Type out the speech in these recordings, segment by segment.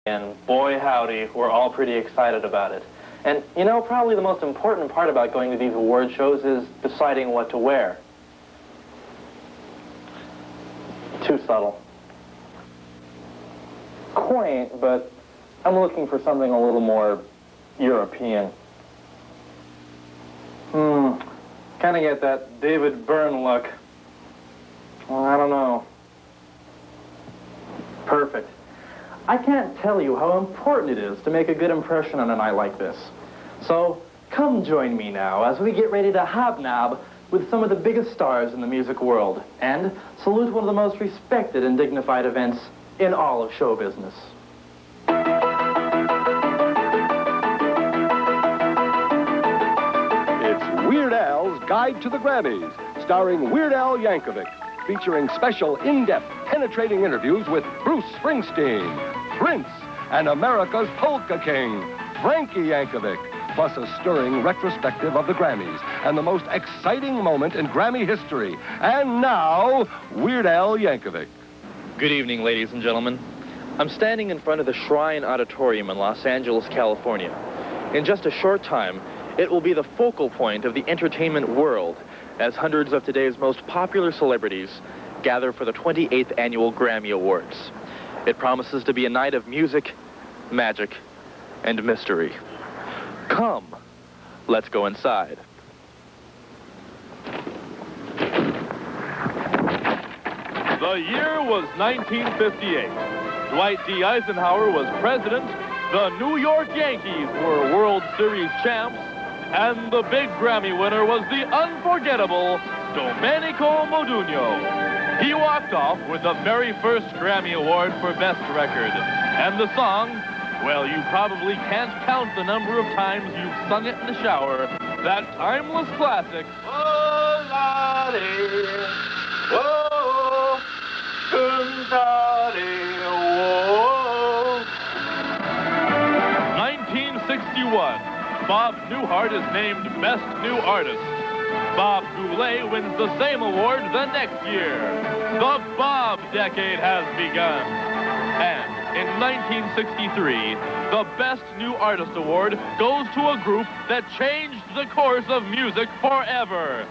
And boy howdy, we're all pretty excited about it. And you know, probably the most important part about going to these award shows is deciding what to wear. Too subtle. Quaint, but I'm looking for something a little more European. Kind of get that David Byrne look. Well, I don't know. Perfect. I can't tell you how important it is to make a good impression on a night like this. So, come join me now as we get ready to hobnob with some of the biggest stars in the music world and salute one of the most respected and dignified events in all of show business. It's Weird Al's Guide to the Grammys, starring Weird Al Yankovic, featuring special in-depth, penetrating interviews with Bruce Springsteen, Prince, and America's Polka King, Frankie Yankovic, plus a stirring retrospective of the Grammys and the most exciting moment in Grammy history. And now, Weird Al Yankovic. Good evening, ladies and gentlemen. I'm standing in front of the Shrine Auditorium in Los Angeles, California. In just a short time, it will be the focal point of the entertainment world as hundreds of today's most popular celebrities gather for the 28th Annual Grammy Awards. It promises to be a night of music, magic, and mystery. Come, let's go inside. The year was 1958. Dwight D. Eisenhower was president, the New York Yankees were World Series champs, and the big Grammy winner was the unforgettable Domenico Modugno. He walked off with the very first Grammy Award for Best Record. And the song, well, you probably can't count the number of times you've sung it in the shower, that timeless classic, Oh, Lottie, oh, Kuntari, oh. 1961. Bob Newhart is named Best New Artist. Bob Goulet wins the same award the next year. The Bob decade has begun. And in 1963, the Best New Artist Award goes to a group that changed the course of music forever.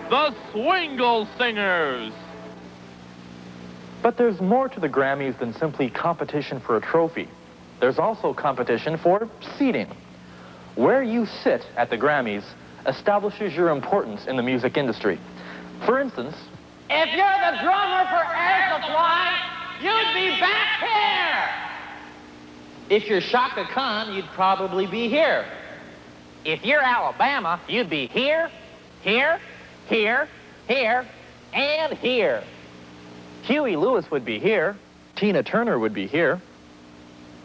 The Swingle Singers. But there's more to the Grammys than simply competition for a trophy. There's also competition for seating. Where you sit at the Grammys establishes your importance in the music industry. For instance, if you're the drummer for Air Supply, you'd be back here. If you're Shaka Khan, you'd probably be here. If you're Alabama, you'd be here, here, here, here, and here. Huey Lewis would be here, Tina Turner would be here,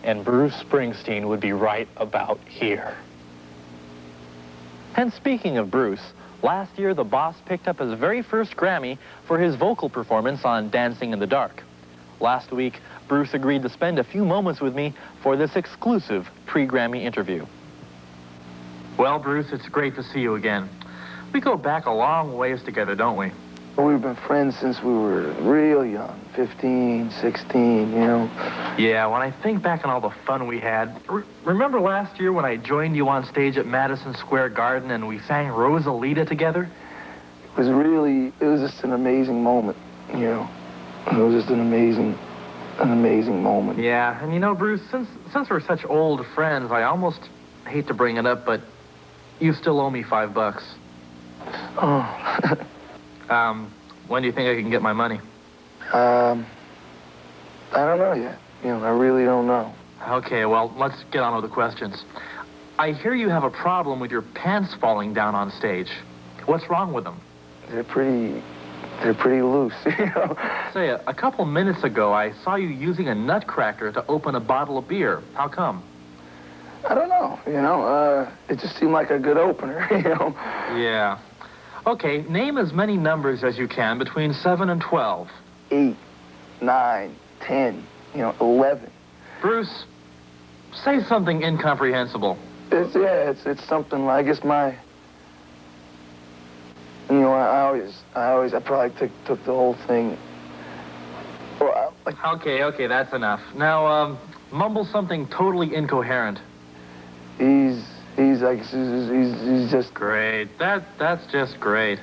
and Bruce Springsteen would be right about here. and speaking of Bruce, last year the boss picked up his very first Grammy for his vocal performance on Dancing in the Dark. Last week, Bruce agreed to spend a few moments with me for this exclusive pre-Grammy interview. Well, Bruce, it's great to see you again. We go back a long ways together, don't we? We've been friends since we were real young, 15, 16, you know. Yeah, when I think back on all the fun we had, remember last year when I joined you on stage at Madison Square Garden and we sang Rosalita together? It was just an amazing moment, you know. It was just an amazing moment. Yeah, and you know, Bruce, since we're such old friends, I almost hate to bring it up, but you still owe me $5. Oh. When do you think I can get my money? I don't know yet. You know, I really don't know. Okay, well, let's get on with the questions. I hear you have a problem with your pants falling down on stage. What's wrong with them? They're pretty loose, you know. Say, a couple minutes ago, I saw you using a nutcracker to open a bottle of beer. How come? I don't know, you know. It just seemed like a good opener, you know. Yeah. Okay, name as many numbers as you can between 7 and 12. 8, 9, 10, you know, 11. Bruce, say something incomprehensible. It's something like, I guess you know, I probably took the whole thing. Well, Okay, that's enough. Now, mumble something totally incoherent. He's just Great. That's just great.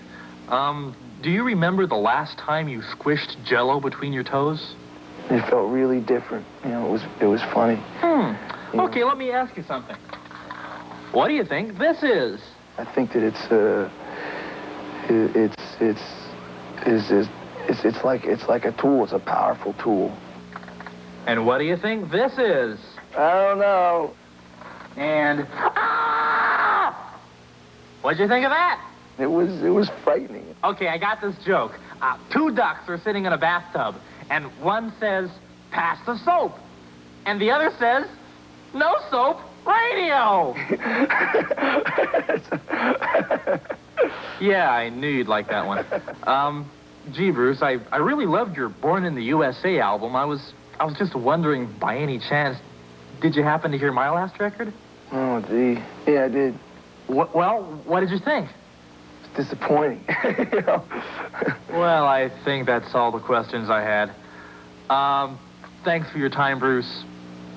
Do you remember the last time you squished Jell-O between your toes? It felt really different. You know, it was funny. Okay, let me ask you something. What do you think this is? I think that it's like a tool. It's a powerful tool. And what do you think this is? I don't know. And what'd you think of that? It was frightening. Okay, I got this joke. Two ducks are sitting in a bathtub, and one says, "Pass the soap," and the other says, "No soap, radio." Yeah, I knew you'd like that one. Gee, Bruce, I really loved your Born in the USA album. I was just wondering, by any chance, did you happen to hear my last record? Oh, gee. Yeah, I did. Well, what did you think? It's disappointing. You know? Well, I think that's all the questions I had. Thanks for your time, Bruce.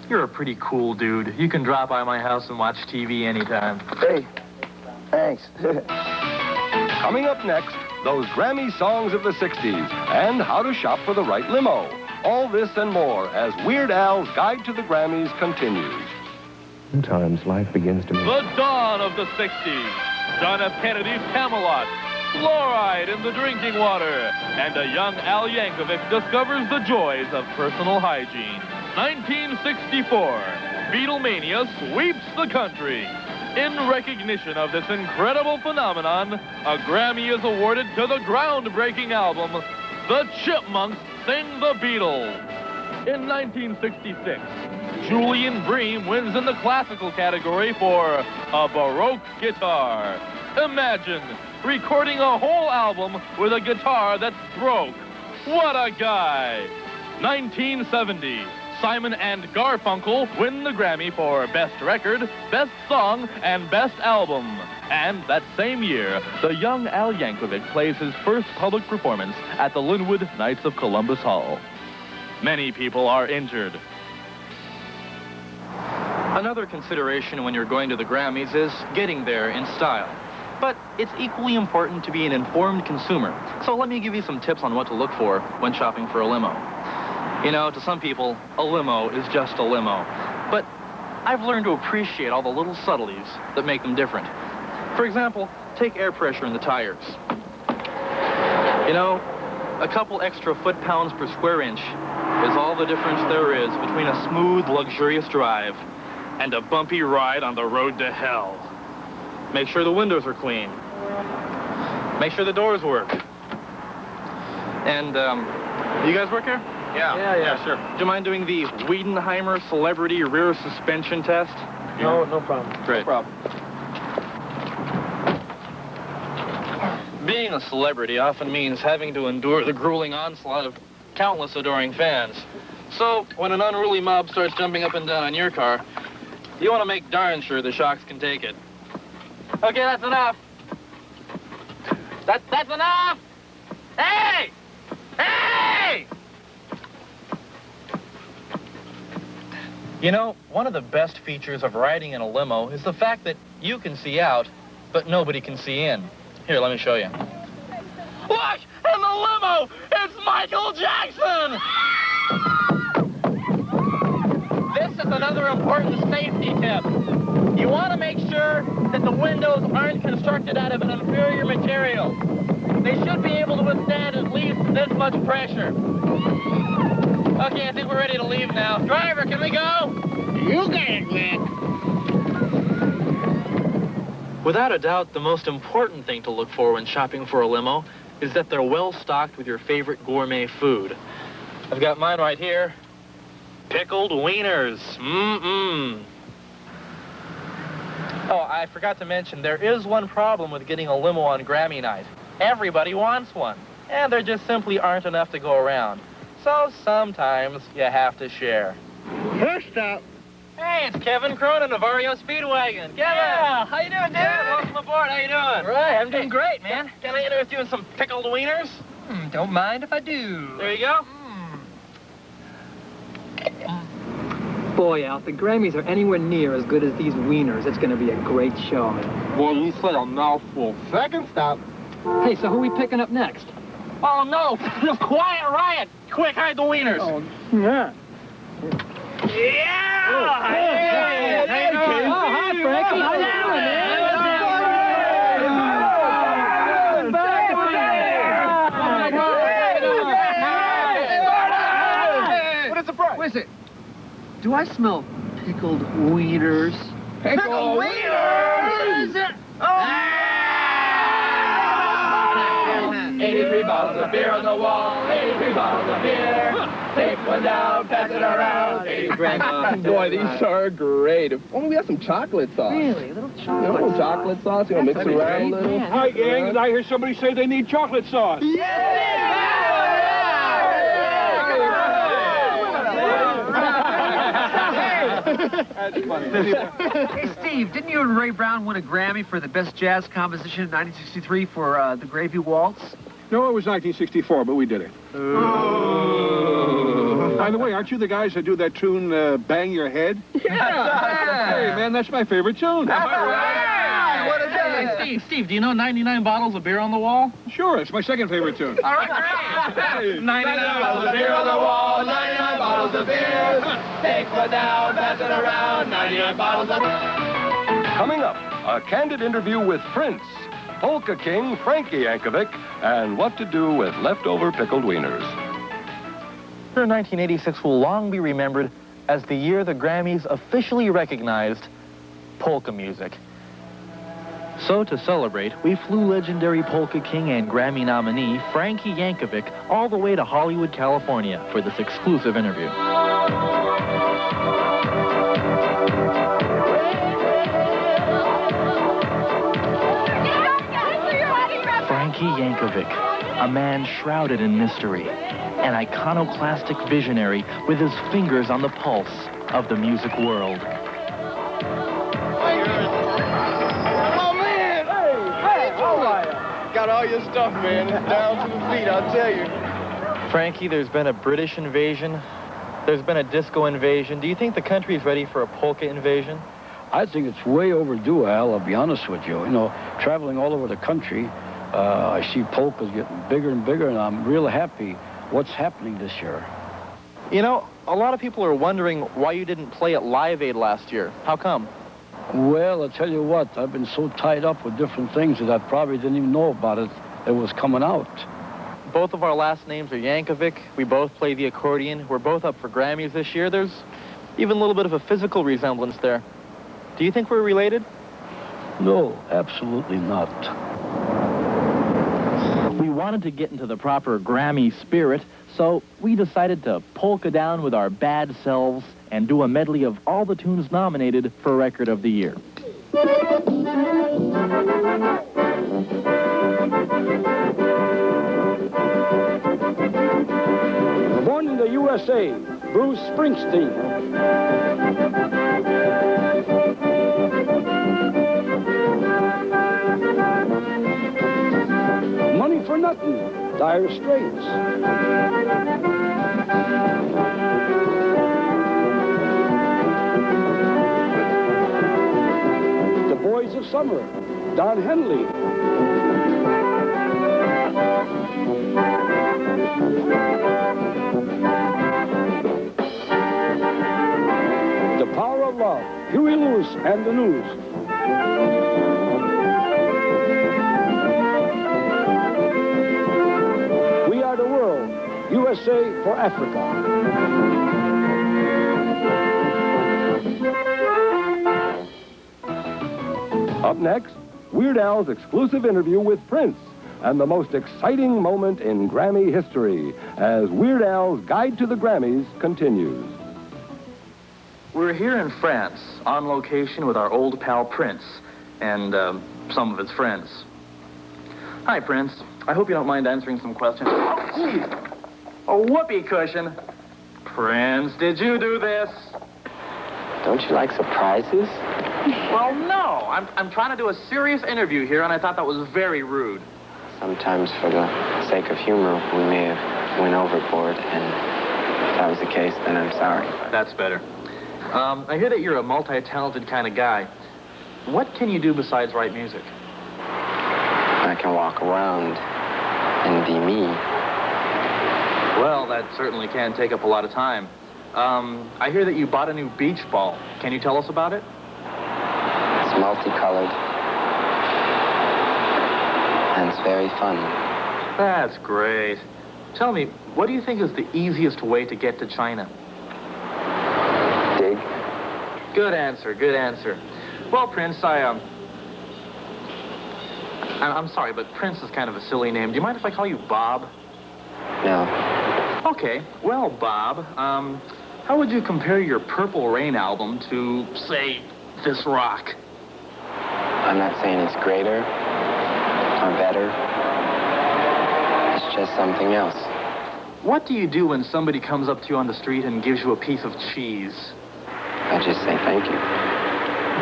You're a pretty cool dude. You can drop by my house and watch TV anytime. Hey, thanks. Coming up next, those Grammy songs of the 60s and how to shop for the right limo. All this and more as Weird Al's Guide to the Grammys continues. Sometimes life begins to... The dawn of the 60s. John F. Kennedy's Camelot. Fluoride in the drinking water. And a young Al Yankovic discovers the joys of personal hygiene. 1964. Beatlemania sweeps the country. In recognition of this incredible phenomenon, a Grammy is awarded to the groundbreaking album, The Chipmunks Sing the Beatles. In 1966, Julian Bream wins in the classical category for a Baroque guitar. Imagine recording a whole album with a guitar that's broke. What a guy! 1970, Simon and Garfunkel win the Grammy for Best Record, Best Song, and Best Album. And that same year, the young Al Yankovic plays his first public performance at the Linwood Knights of Columbus Hall. Many people are injured. Another consideration when you're going to the Grammys is getting there in style. But it's equally important to be an informed consumer. So let me give you some tips on what to look for when shopping for a limo. You know, to some people, a limo is just a limo. But I've learned to appreciate all the little subtleties that make them different. For example, take air pressure in the tires. You know, a couple extra foot-pounds per square inch is all the difference there is between a smooth, luxurious drive and a bumpy ride on the road to hell. Make sure the windows are clean. Make sure the doors work. And, you guys work here? Yeah, sure. Do you mind doing the Wiedenheimer Celebrity Rear Suspension Test? No problem. Great. No problem. Being a celebrity often means having to endure the grueling onslaught of countless adoring fans. So, when an unruly mob starts jumping up and down on your car, you want to make darn sure the shocks can take it. Okay, that's enough. That's enough! Hey! Hey! You know, one of the best features of riding in a limo is the fact that you can see out, but nobody can see in. Here, let me show you. Look! In the limo! It's Michael Jackson! This is another important safety tip. You want to make sure that the windows aren't constructed out of an inferior material. They should be able to withstand at least this much pressure. Okay, I think we're ready to leave now. Driver, can we go? You got it, Mac. Without a doubt, the most important thing to look for when shopping for a limo is that they're well stocked with your favorite gourmet food. I've got mine right here. Pickled wieners. Oh, I forgot to mention, there is one problem with getting a limo on Grammy night. Everybody wants one, and there just simply aren't enough to go around. So sometimes you have to share. First up. Hey, it's Kevin Cronin of REO Speedwagon. Kevin! Yeah, how you doing, dude? Yeah, welcome aboard. How you doing? Right, I'm doing great, man. Can I interest you in some pickled wieners? Don't mind if I do. There you go. Boy, Al, if the Grammys are anywhere near as good as these wieners, it's going to be a great show. Boy, you said a mouthful. Second stop. Hey, so who are we picking up next? Oh, no. Quiet riot. Quick, hide the wieners. Oh, yeah. Yeah! Oh, hey, hi, Frankie. How you doing, man? What is the price? What is it? Do I smell pickled wieners? Pickled wieners! 83 bottles of beer on the wall, 83 bottles of beer. Take one down, pass it around. 83 Boy, these are great. If only we had some chocolate sauce. Really? A little You chocolate. know, chocolate sauce, you know, mix it around a little. Hi, gang. Did I hear somebody say they need chocolate sauce? That's funny. Hey, Steve, didn't you and Ray Brown win a Grammy for the Best Jazz Composition in 1963 for the Gravy Waltz? No, it was 1964, but we did it. By the way, aren't you the guys that do that tune, Bang Your Head? Yeah. Hey, man, that's my favorite tune. What is Hey, Steve, do you know 99 bottles of beer on the wall? Sure, it's my second favorite tune. All right, great. 99 bottles of beer on the wall, 99 bottles of beer. Take one down, pass it around, 99 bottles of beer. Coming up, a candid interview with Prince, Polka King Frankie Yankovic, and what to do with leftover pickled wieners. Year 1986 will long be remembered as the year the Grammys officially recognized polka music. So to celebrate, we flew legendary polka king and Grammy nominee Frankie Yankovic all the way to Hollywood, California for this exclusive interview. Frankie Yankovic, a man shrouded in mystery, an iconoclastic visionary with his fingers on the pulse of the music world. Got all your stuff, man. It's down to the feet, I'll tell you. Frankie, there's been a British invasion. There's been a disco invasion. Do you think the country's ready for a polka invasion? I think it's way overdue, Al, I'll be honest with you. You know, traveling all over the country, I see polkas getting bigger and bigger, and I'm real happy what's happening this year. You know, a lot of people are wondering why you didn't play at Live Aid last year. How come? Well, I'll tell you what, I've been so tied up with different things that I probably didn't even know about it. It was coming out. Both of our last names are Yankovic. We both play the accordion. We're both up for Grammys this year. There's even a little bit of a physical resemblance there. Do you think we're related? No, absolutely not. We wanted to get into the proper Grammy spirit, so we decided to polka down with our bad selves and do a medley of all the tunes nominated for Record of the Year. Born in the USA, Bruce Springsteen. Money for Nothing, Dire Straits. The Boys of Summer, Don Henley. The Power of Love, Huey Lewis and the News. We Are the World, USA for Africa. Up next, Weird Al's exclusive interview with Prince and the most exciting moment in Grammy history as Weird Al's Guide to the Grammys continues. We're here in France, on location with our old pal Prince and some of his friends. Hi, Prince. I hope you don't mind answering some questions. Oh, geez. A whoopee cushion. Prince, did you do this? Don't you like surprises? Well, no. I'm trying to do a serious interview here, and I thought that was very rude. Sometimes, for the sake of humor, we may have went overboard, and if that was the case, then I'm sorry. That's better. I hear that you're a multi-talented kind of guy. What can you do besides write music? I can walk around and be me. Well, that certainly can take up a lot of time. I hear that you bought a new beach ball. Can you tell us about it? It's multicolored. And it's very fun. That's great. Tell me, what do you think is the easiest way to get to China? Dig. Good answer, good answer. Well, Prince, I'm sorry, but Prince is kind of a silly name. Do you mind if I call you Bob? No. Okay. Well, Bob, how would you compare your Purple Rain album to, say, this rock? I'm not saying it's greater or better. It's just something else. What do you do when somebody comes up to you on the street and gives you a piece of cheese? I just say thank you.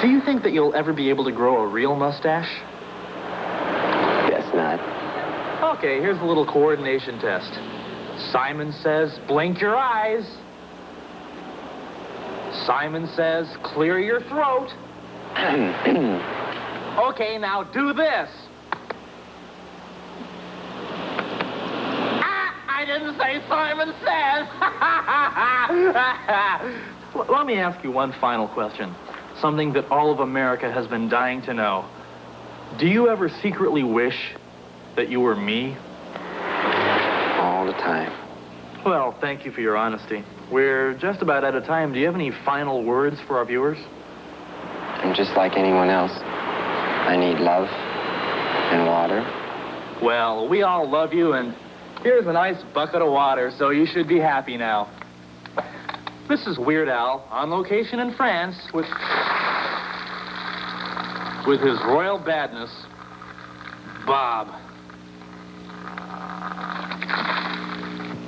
Do you think that you'll ever be able to grow a real mustache? Guess not. Okay, here's a little coordination test. Simon says, blink your eyes. Simon says, clear your throat. Okay, now do this. I didn't say Simon says. Let me ask you one final question. Something that all of America has been dying to know. Do you ever secretly wish that you were me? All the time. Well, thank you for your honesty. We're just about out of time. Do you have any final words for our viewers? I'm just like anyone else. I need love and water. Well, we all love you, and here's a nice bucket of water, so you should be happy now. This is Weird Al on location in France with his royal badness, Bob.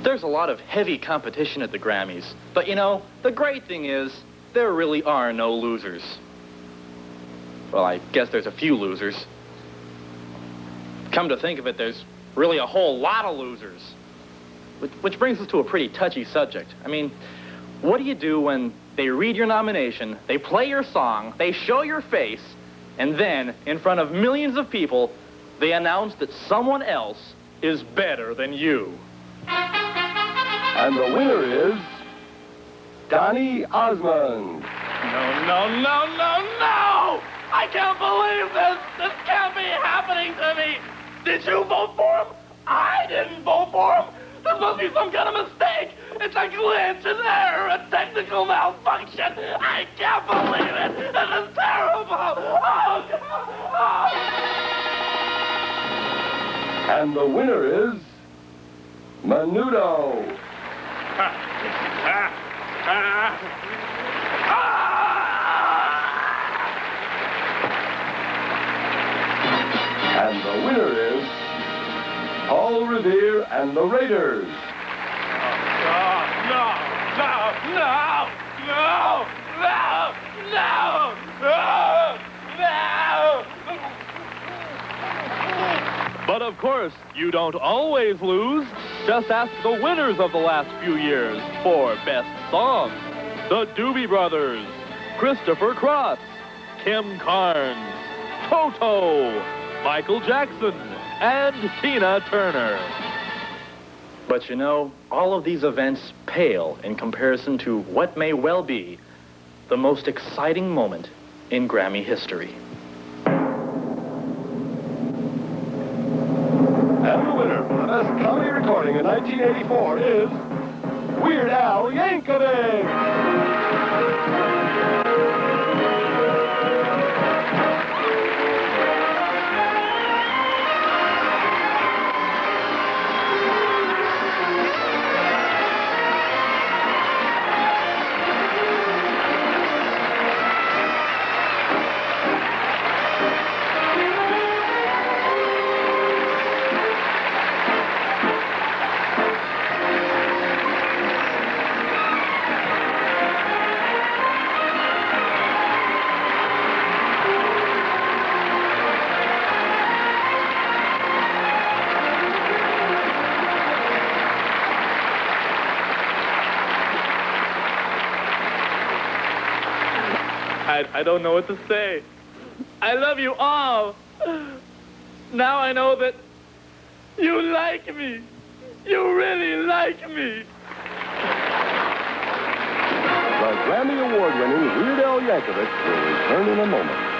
There's a lot of heavy competition at the Grammys, but you know, the great thing is there really are no losers. Well, I guess there's a few losers. Come to think of it, there's really a whole lot of losers. Which brings us to a pretty touchy subject. I mean, what do you do when they read your nomination, they play your song, they show your face, and then, in front of millions of people, they announce that someone else is better than you? And the winner is Donny Osmond. No! I can't believe this! This can't be happening to me! Did you vote for him? I didn't vote for him! This must be some kind of mistake! It's a glitch, an error, a technical malfunction! I can't believe it! This is terrible! Oh, God! And the winner is Menudo. And the winner is Paul Revere and the Raiders. No! But of course, you don't always lose. Just ask the winners of the last few years for Best Song. The Doobie Brothers, Christopher Cross, Kim Carnes, Toto, Michael Jackson, and Tina Turner. But you know, all of these events pale in comparison to what may well be the most exciting moment in Grammy history. And the winner for the Best Comedy Recording in 1984 is Weird Al Yankovic. I don't know what to say. I love you all. Now I know that you like me. You really like me. The Grammy Award-winning Weird Al Yankovic will return in a moment.